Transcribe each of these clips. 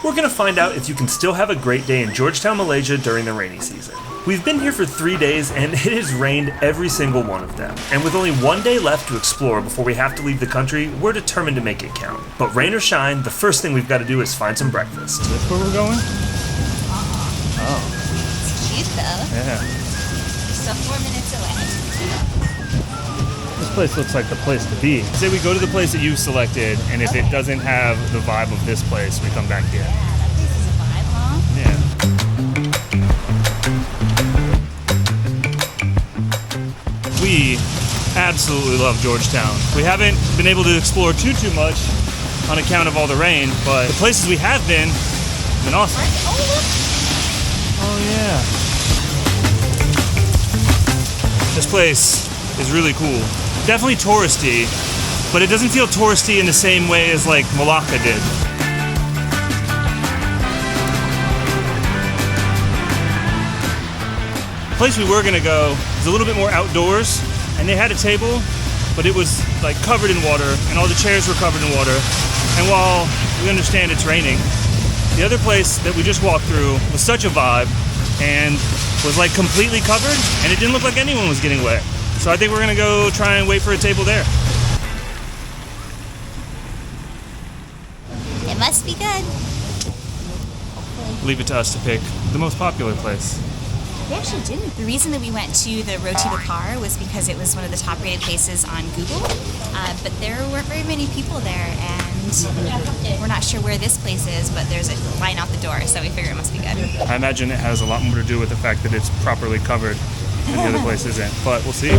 We're gonna find out if you can still have a great day in Georgetown, Malaysia during the rainy season. We've been here for 3 days and it has rained every single one of them. And with only 1 day left to explore before we have to leave the country, we're determined to make it count. But rain or shine, the first thing we've got to do is find some breakfast. Is this where we're going? Oh. It's cute though. Yeah. So 4 minutes away. This place looks like the place to be. Say we go to the place that you've selected, and if it doesn't have the vibe of this place, we come back here. Yeah, that place is a vibe, huh? Yeah. We absolutely love Georgetown. We haven't been able to explore too much on account of all the rain, but the places we have been awesome. Oh, look. Oh yeah. This place is really cool. Definitely touristy, but it doesn't feel touristy in the same way as like Malacca did. The place we were gonna go is a little bit more outdoors, and they had a table, but it was like covered in water, and all the chairs were covered in water. And while we understand it's raining, the other place that we just walked through was such a vibe and was like completely covered, and it didn't look like anyone was getting wet. So I think we're gonna go try and wait for a table there. It must be good. Leave it to us to pick the most popular place. We actually didn't. The reason that we went to the Roti Bakar was because it was one of the top rated places on Google, but there weren't very many people there, and we're not sure where this place is, but there's a line out the door, so we figure it must be good. I imagine it has a lot more to do with the fact that it's properly covered and the other place isn't, but we'll see.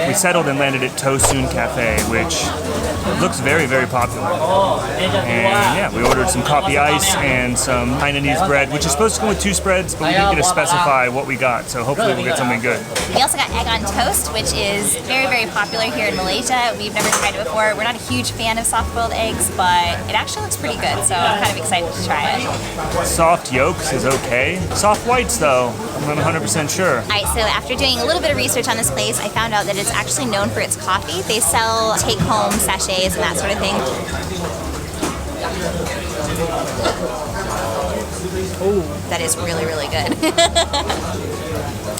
We settled and landed at Tosun Cafe, which looks very, very popular. And yeah, we ordered some coffee ice and some Hainanese bread, which is supposed to come with 2 spreads, but we didn't get to specify what we got, so hopefully we'll get something good. We also got egg on toast, which is very, very popular here in Malaysia. We've never tried it before. We're not a huge fan of soft-boiled eggs, but it actually looks pretty good, so I'm kind of excited to try it. Soft yolks is okay. Soft whites, though, I'm not 100% sure. All right, so after doing a little bit of research on this place, I found out that it's actually known for its coffee. They sell take-home sachets and that sort of thing. Oh, that is really, really good.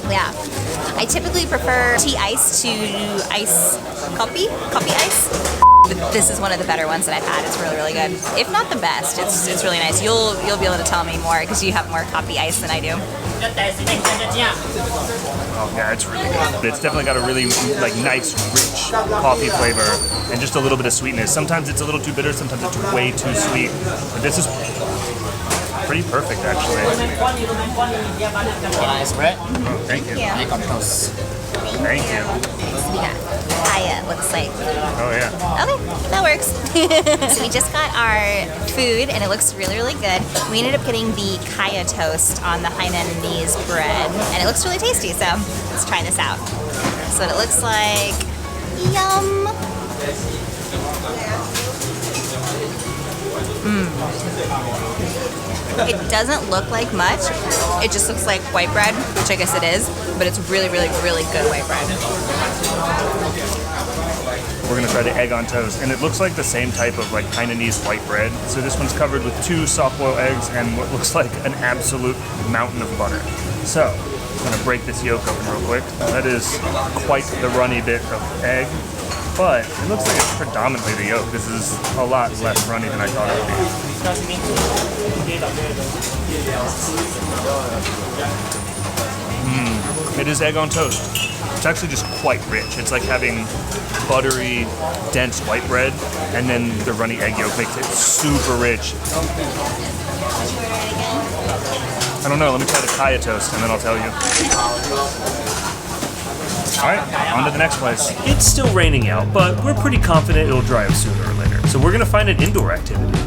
Yeah. I typically prefer tea ice to ice coffee ice. But this is one of the better ones that I've had. It's really, really good. If not the best, it's really nice. You'll be able to tell me more because you have more coffee ice than I do. Oh yeah, it's really good. It's definitely got a really like nice, rich coffee flavor and just a little bit of sweetness. Sometimes it's a little too bitter, sometimes it's way too sweet. But this is pretty perfect, actually. Nice bread. Oh, thank you. Egg on toast. Thank you. We got kaya, looks like. Oh yeah. Okay, that works. So we just got our food and it looks really, really good. We ended up getting the kaya toast on the Hainanese bread and it looks really tasty, so let's try this out. So what it looks like. Yum! It doesn't look like much. It just looks like white bread, which I guess it is, but it's really, really, really good white bread. We're gonna try the egg on toast, and it looks like the same type of like Hainanese white bread. So this one's covered with 2 soft-boiled eggs and what looks like an absolute mountain of butter. So I'm gonna break this yolk open real quick. That is quite the runny bit of egg, but it looks like it's predominantly the yolk. This is a lot less runny than I thought it would be. It is egg on toast. It's actually just quite rich. It's like having buttery, dense white bread, and then the runny egg yolk makes it super rich. I don't know, let me try the kaya toast and then I'll tell you. Alright, on to the next place. It's still raining out, but we're pretty confident it'll dry up sooner or later. So we're gonna find an indoor activity.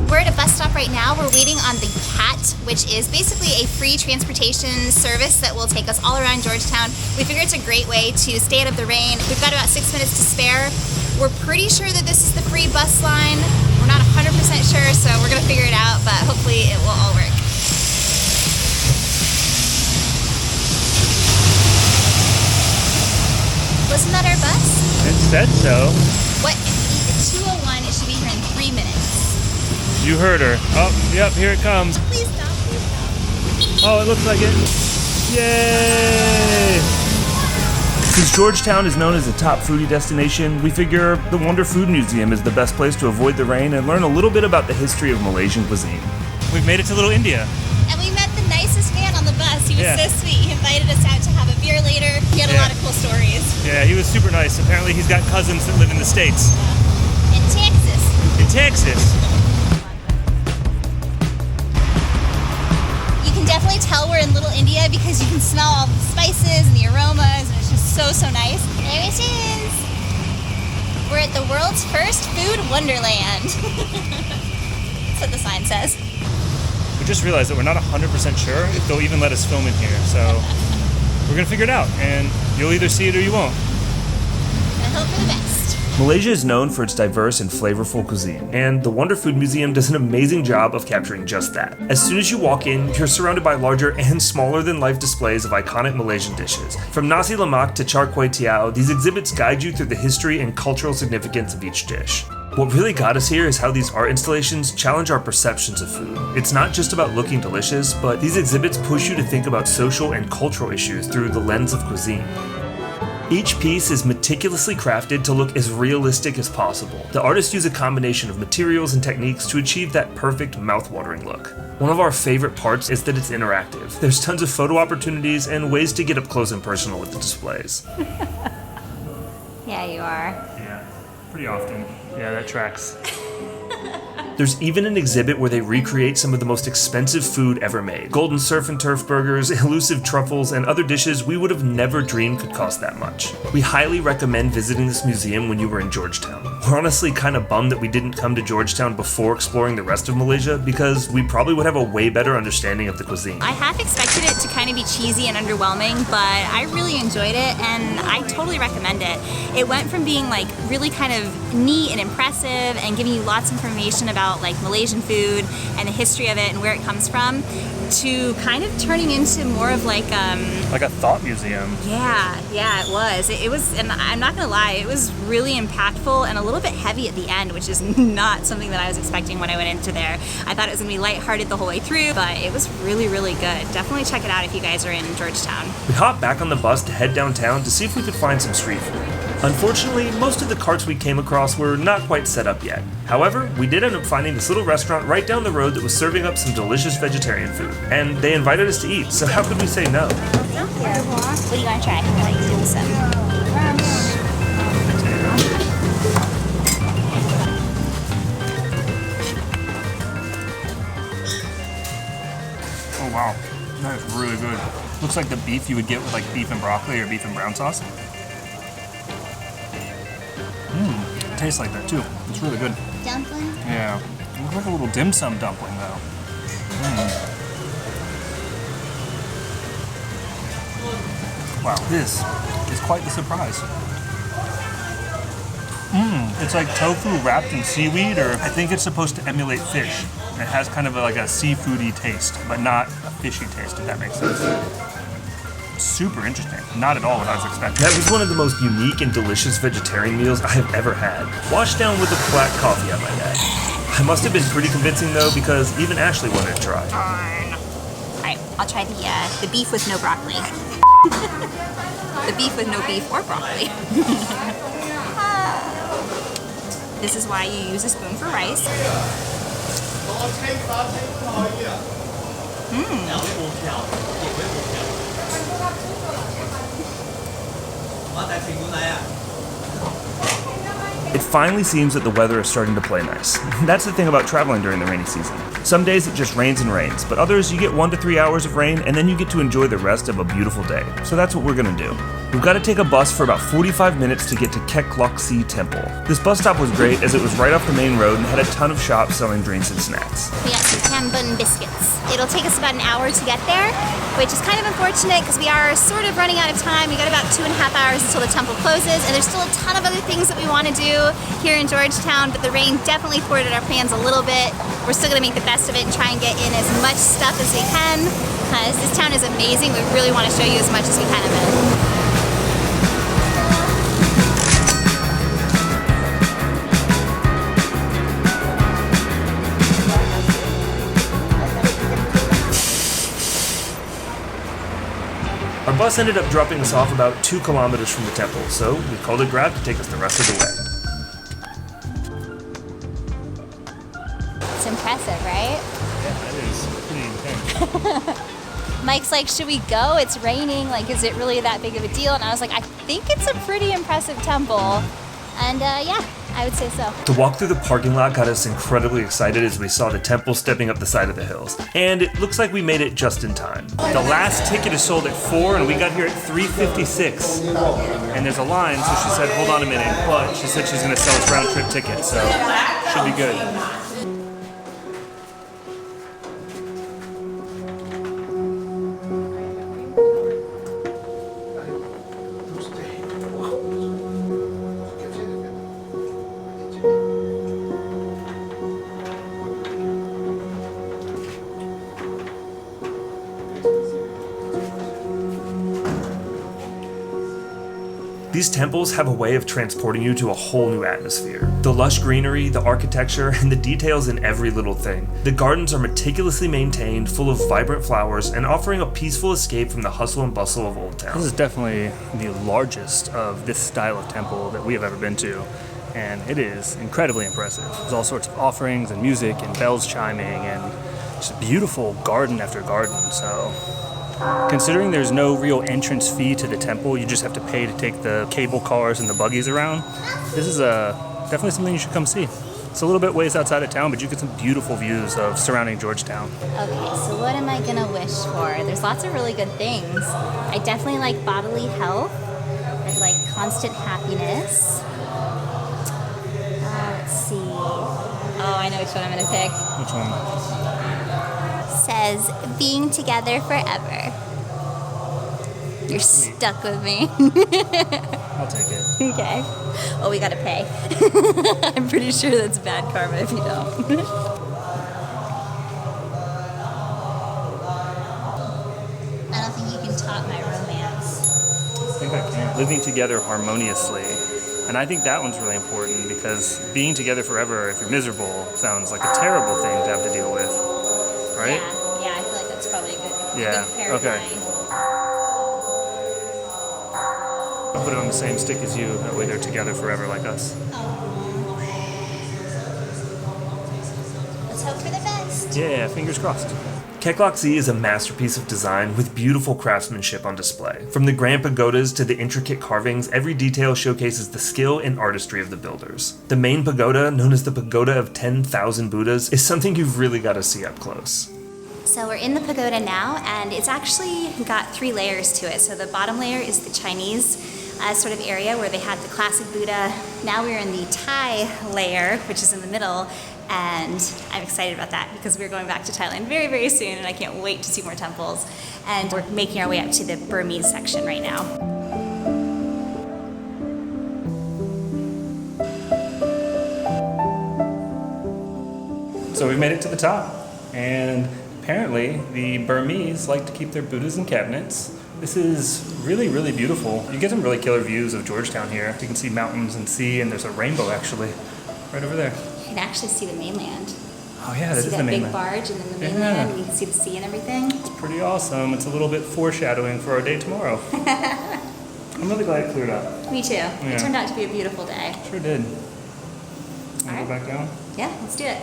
We're at a bus stop right now. We're waiting on the CAT, which is basically a free transportation service that will take us all around Georgetown. We figure it's a great way to stay out of the rain. We've got about 6 minutes to spare. We're pretty sure that this is the free bus line. We're not 100% sure, so we're gonna figure it out, but hopefully it will all work. Wasn't that our bus? It said so. What? It's 2:01. It should be here in 3 minutes. You heard her. Oh, yep, here it comes. Please stop. Please stop. Oh, it looks like it. Yay! Since Georgetown is known as a top foodie destination, we figure the Wonderfood Museum is the best place to avoid the rain and learn a little bit about the history of Malaysian cuisine. We've made it to Little India. And we met the nicest man on the bus. He was so sweet. He invited us out to have a beer later. He had a lot of cool stories. Yeah, he was super nice. Apparently he's got cousins that live in the States. In Texas. In Texas. You can definitely tell we're in Little India because you can smell all the spices and the aromas, and it's just so nice. There it is. We're at the world's first food wonderland. That's what the sign says. We just realized that we're not 100% sure if they'll even let us film in here, so we're gonna figure it out, and you'll either see it or you won't. And hope for the best. Malaysia is known for its diverse and flavorful cuisine, and the Wonderfood Museum does an amazing job of capturing just that. As soon as you walk in, you're surrounded by larger and smaller than life displays of iconic Malaysian dishes. From nasi lemak to char kway teow, these exhibits guide you through the history and cultural significance of each dish. What really got us here is how these art installations challenge our perceptions of food. It's not just about looking delicious, but these exhibits push you to think about social and cultural issues through the lens of cuisine. Each piece is meticulously crafted to look as realistic as possible. The artists use a combination of materials and techniques to achieve that perfect mouth-watering look. One of our favorite parts is that it's interactive. There's tons of photo opportunities and ways to get up close and personal with the displays. Yeah, you are. Yeah, pretty often. Yeah, that tracks. There's even an exhibit where they recreate some of the most expensive food ever made. Golden surf and turf burgers, elusive truffles, and other dishes we would have never dreamed could cost that much. We highly recommend visiting this museum when you were in Georgetown. We're honestly kind of bummed that we didn't come to Georgetown before exploring the rest of Malaysia, because we probably would have a way better understanding of the cuisine. I half expected it to kind of be cheesy and underwhelming, but I really enjoyed it, and I totally recommend it. It went from being like really kind of neat and impressive and giving you lots of information about like Malaysian food and the history of it and where it comes from, to kind of turning into more of like a thought museum. Yeah, it was. It was, and I'm not gonna lie, it was really impactful and a little bit heavy at the end, which is not something that I was expecting when I went into there. I thought it was gonna be lighthearted the whole way through, but it was really, really good. Definitely check it out if you guys are in Georgetown. We hopped back on the bus to head downtown to see if we could find some street food. Unfortunately, most of the carts we came across were not quite set up yet. However, we did end up finding this little restaurant right down the road that was serving up some delicious vegetarian food. And they invited us to eat, so how could we say no? What do you want to try? I like dim sum. Oh wow, that is really good. Looks like the beef you would get with like beef and broccoli or beef and brown sauce. It tastes like that too. It's really good. Dumpling? Yeah. It looks like a little dim sum dumpling though. Wow, this is quite the surprise. It's like tofu wrapped in seaweed, or I think it's supposed to emulate fish. It has kind of like a seafoody taste, but not a fishy taste, if that makes sense. Super interesting. Not at all what I was expecting. That was one of the most unique and delicious vegetarian meals I have ever had. Washed down with a black coffee, I might add. I must have been pretty convincing though, because even Ashley wanted to try. Alright, I'll try the beef with no broccoli. The beef with no beef or broccoli. This is why you use a spoon for rice. It finally seems that the weather is starting to play nice. That's the thing about traveling during the rainy season. Some days it just rains and rains, but others you get 1 to 3 hours of rain and then you get to enjoy the rest of a beautiful day. So that's what we're gonna do. We've got to take a bus for about 45 minutes to get to Kek Lok Si Temple. This bus stop was great as it was right off the main road and had a ton of shops selling drinks and snacks. We got some tambun biscuits. It'll take us about an hour to get there, which is kind of unfortunate because we are sort of running out of time. We got about 2.5 hours until the temple closes, and there's still a ton of other things that we want to do here in Georgetown, but the rain definitely thwarted our plans a little bit. We're still going to make the best of it and try and get in as much stuff as we can, because this town is amazing. We really want to show you as much as we can of it. bus ended up dropping us off about 2 kilometers from the temple, so we called a Grab to take us the rest of the way. It's impressive, right? Yeah, that is pretty intense. Mike's like, should we go? It's raining. Like, is it really that big of a deal? And I was like, I think it's a pretty impressive temple. And yeah, I would say so. The walk through the parking lot got us incredibly excited as we saw the temple stepping up the side of the hills. And it looks like we made it just in time. The last ticket is sold at 4 and we got here at 3:56. And there's a line, so she said, hold on a minute. But she said she's gonna sell us round trip tickets, so should be good. These temples have a way of transporting you to a whole new atmosphere. The lush greenery, the architecture, and the details in every little thing. The gardens are meticulously maintained, full of vibrant flowers, and offering a peaceful escape from the hustle and bustle of Old Town. This is definitely the largest of this style of temple that we have ever been to, and it is incredibly impressive. There's all sorts of offerings and music and bells chiming and just a beautiful garden after garden. So considering there's no real entrance fee to the temple, you just have to pay to take the cable cars and the buggies around. This is definitely something you should come see. It's a little bit ways outside of town, but you get some beautiful views of surrounding Georgetown. Okay, so what am I gonna wish for? There's lots of really good things. I definitely like bodily health. I'd like constant happiness. Let's see. Oh, I know which one I'm gonna pick. Which one? Says being together forever. You're stuck with me. I'll take it. Okay. Oh, we gotta pay. I'm pretty sure that's bad karma if you don't. I don't think you can top my romance. I think I can. Living together harmoniously. And I think that one's really important because being together forever, if you're miserable, sounds like a terrible thing to have to deal with. Right? Yeah, I feel like that's probably a good Yeah, okay. I'll put it on the same stick as you, that way they're together forever like us. Let's hope for the best. Yeah, fingers crossed. Kek Lok Si is a masterpiece of design with beautiful craftsmanship on display. From the grand pagodas to the intricate carvings, every detail showcases the skill and artistry of the builders. The main pagoda, known as the Pagoda of 10,000 Buddhas, is something you've really got to see up close. So we're in the pagoda now, and it's actually got 3 layers to it. So the bottom layer is the Chinese sort of area where they had the classic Buddha. Now we're in the Thai layer, which is in the middle, and I'm excited about that because we're going back to Thailand very, very soon, and I can't wait to see more temples. And we're making our way up to the Burmese section right now. So we've made it to the top, and apparently the Burmese like to keep their Buddhas in cabinets. This is really, really beautiful. You get some really killer views of Georgetown here. You can see mountains and sea, and there's a rainbow actually right over there. You can actually see the mainland. Oh yeah, that is See the that big mainland. barge and then the mainland, and you can see the sea and everything. It's pretty awesome. It's a little bit foreshadowing for our day tomorrow. I'm really glad it cleared up. Me too. It turned out to be a beautiful day. Sure did. All Wanna right. go back down? Yeah, let's do it.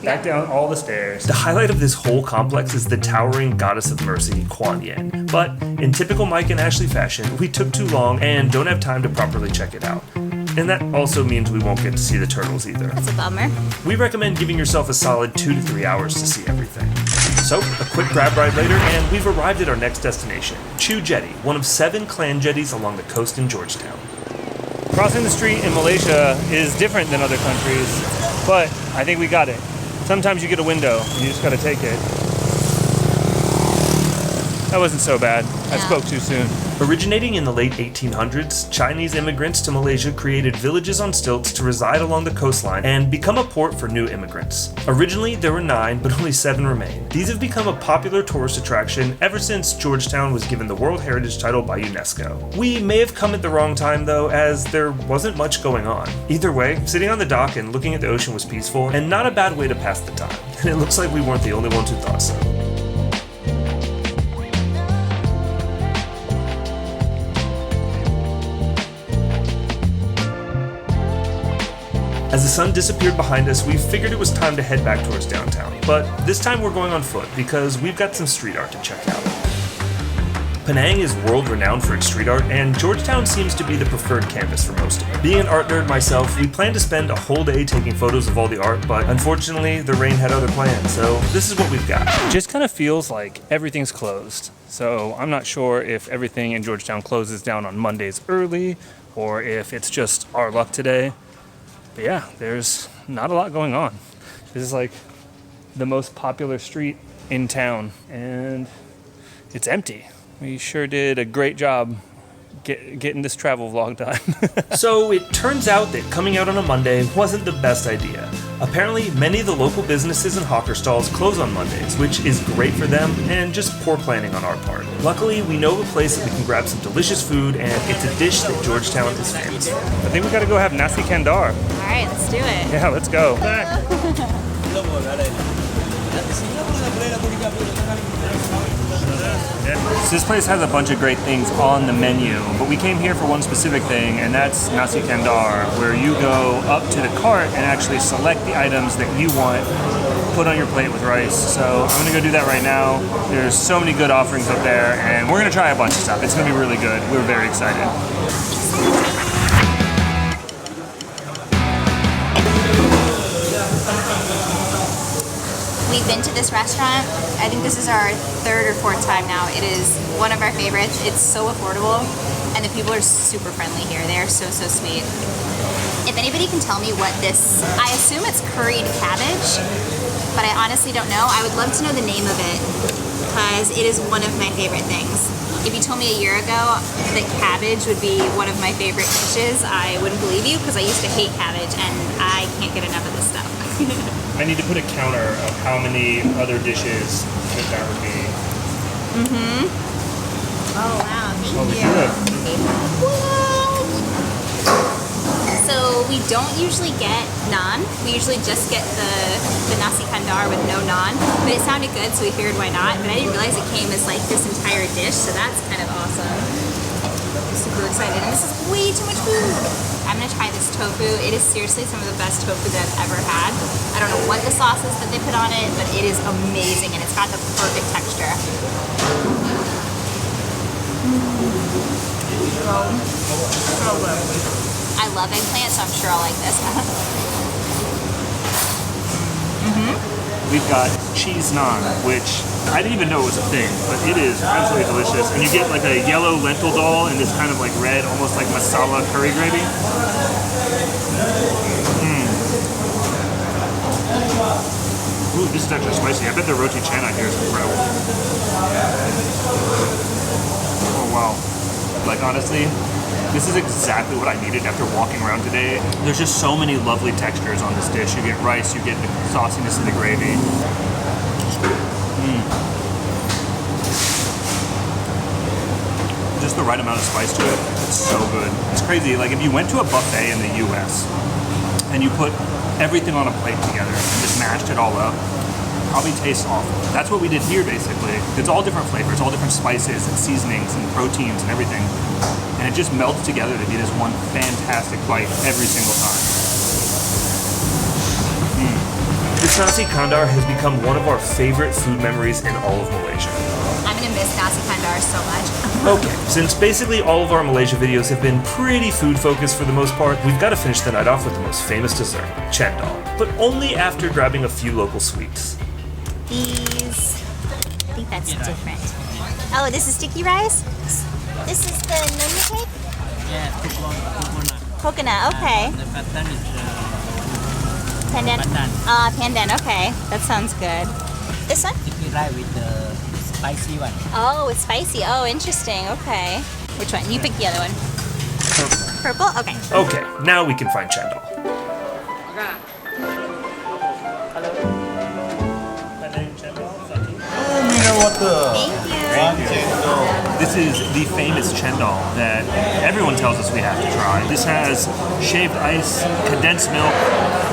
Back down all the stairs. The highlight of this whole complex is the towering goddess of mercy, Kuan Yin. But in typical Mike and Ashley fashion, we took too long and don't have time to properly check it out. And that also means we won't get to see the turtles either. That's a bummer. We recommend giving yourself a solid 2 to 3 hours to see everything. So, a quick grab ride later, and we've arrived at our next destination, Chu Jetty, one of 7 Clan Jetties along the coast in Georgetown. Crossing the street in Malaysia is different than other countries, but I think we got it. Sometimes you get a window and you just gotta take it. That wasn't so bad. I spoke too soon. Originating in the late 1800s, Chinese immigrants to Malaysia created villages on stilts to reside along the coastline and become a port for new immigrants. Originally, there were 9, but only 7 remain. These have become a popular tourist attraction ever since Georgetown was given the World Heritage title by UNESCO. We may have come at the wrong time though, as there wasn't much going on. Either way, sitting on the dock and looking at the ocean was peaceful, and not a bad way to pass the time. And it looks like we weren't the only ones who thought so. As the sun disappeared behind us, we figured it was time to head back towards downtown. But this time we're going on foot because we've got some street art to check out. Penang is world-renowned for its street art, and Georgetown seems to be the preferred canvas for most of it. Being an art nerd myself, we planned to spend a whole day taking photos of all the art, but unfortunately, the rain had other plans, so this is what we've got. It just kind of feels like everything's closed. So I'm not sure if everything in Georgetown closes down on Mondays early, or if it's just our luck today. But yeah, there's not a lot going on. This is like the most popular street in town, and it's empty. We sure did a great job getting this travel vlog done. So it turns out that coming out on a Monday wasn't the best idea. Apparently, many of the local businesses and hawker stalls close on Mondays, which is great for them and just poor planning on our part. Luckily, we know of a place that we can grab some delicious food, and it's a dish that Georgetown is famous for. I think we gotta go have Nasi Kandar. All right, let's do it. Yeah, let's go. So this place has a bunch of great things on the menu, but we came here for one specific thing, and that's Nasi Kandar, where you go up to the cart and actually select the items that you want put on your plate with rice. So I'm gonna go do that right now. There's so many good offerings up there, and we're gonna try a bunch of stuff. It's gonna be really good. We're very excited. We've been to this restaurant. I think this is our third or fourth time now. It is one of our favorites. It's so affordable, and the people are super friendly here. They are so sweet. If anybody can tell me what this, I assume it's curried cabbage, but I honestly don't know. I would love to know the name of it, because it is one of my favorite things. If you told me a year ago that cabbage would be one of my favorite dishes, I wouldn't believe you, because I used to hate cabbage, and I can't get enough of this stuff. I need to put a counter of how many other dishes that would be. Mm-hmm. Oh, wow. Thank you. What? So we don't usually get naan. We usually just get the nasi kandar with no naan. But it sounded good, so we figured why not. But I didn't realize it came as like this entire dish, so that's kind of awesome. I'm super excited. And this is way too much food. I'm gonna try this tofu. It is seriously some of the best tofu that I've ever had. I don't know what the sauce is that they put on it, but it is amazing, and it's got the perfect texture. So good. I love eggplant, so I'm sure I'll like this. We've got cheese naan, which I didn't even know was a thing, but it is absolutely delicious. And you get like a yellow lentil dal and this kind of like red, almost like masala curry gravy. Ooh, this is actually spicy. I bet the roti canai here is incredible. Oh wow. Like honestly, this is exactly what I needed after walking around today. There's just so many lovely textures on this dish. You get rice, you get the sauciness of the gravy. Just the right amount of spice to it. It's so good. It's crazy. Like if you went to a buffet in the US and you put everything on a plate together and just mashed it all up, probably tastes awful. That's what we did here basically. It's all different flavors, all different spices and seasonings and proteins and everything. And it just melts together to be this one fantastic bite every single time. This Nasi Kandar has become one of our favorite food memories in all of Malaysia. I'm gonna miss nasi kandar so much. Okay, since basically all of our Malaysia videos have been pretty food focused for the most part, we've got to finish the night off with the most famous dessert, Cendol. But only after grabbing a few local sweets. These, I think that's different. Oh, this is sticky rice? This is the noni cake? Yeah, coconut. Coconut, okay. The pandan is Pandan? pandan. Pandan, okay. That sounds good. This one? Sticky rice with the spicy one. Oh, it's spicy. Oh, interesting. Okay. Which one? You pick the other one. Purple? Okay. Okay, now we can find Cendol. Thank you. This is the famous Cendol that everyone tells us we have to try. This has shaved ice, condensed milk,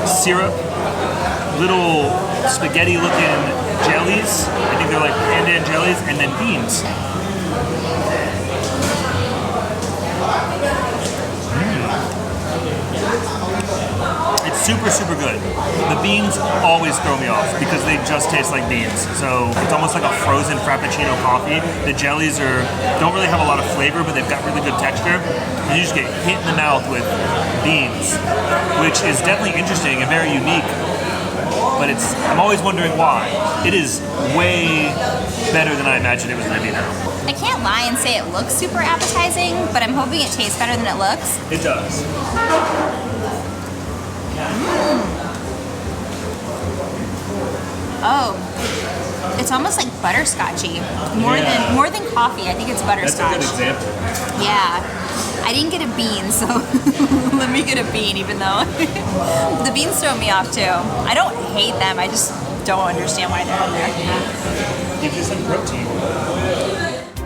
syrup, little spaghetti-looking jellies. I think they're like pandan jellies, and then beans. It's super, super good. The beans always throw me off because they just taste like beans. So it's almost like a frozen Frappuccino coffee. The jellies don't really have a lot of flavor, but they've got really good texture. And you just get hit in the mouth with beans, which is definitely interesting and very unique. But I'm always wondering why. It is way better than I imagined it was going to be now. I can't lie and say it looks super appetizing, but I'm hoping it tastes better than it looks. It does. Oh, it's almost like butterscotchy. More than coffee. I think it's butterscotch. That's a good example. Yeah. I didn't get a bean, so let me get a bean, even though the beans throw me off too. I don't hate them, I just don't understand why they're in there. Gives you some protein.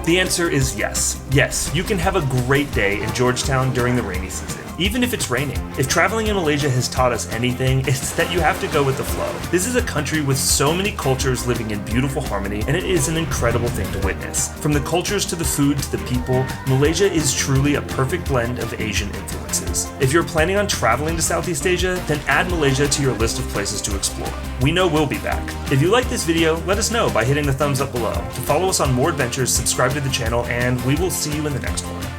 The answer is yes. Yes, you can have a great day in Georgetown during the rainy season, even if it's raining. If traveling in Malaysia has taught us anything, it's that you have to go with the flow. This is a country with so many cultures living in beautiful harmony, and it is an incredible thing to witness. From the cultures to the food to the people, Malaysia is truly a perfect blend of Asian influences. If you're planning on traveling to Southeast Asia, then add Malaysia to your list of places to explore. We know we'll be back. If you like this video, let us know by hitting the thumbs up below. To follow us on more adventures, subscribe to the channel, and we will see you in the next one.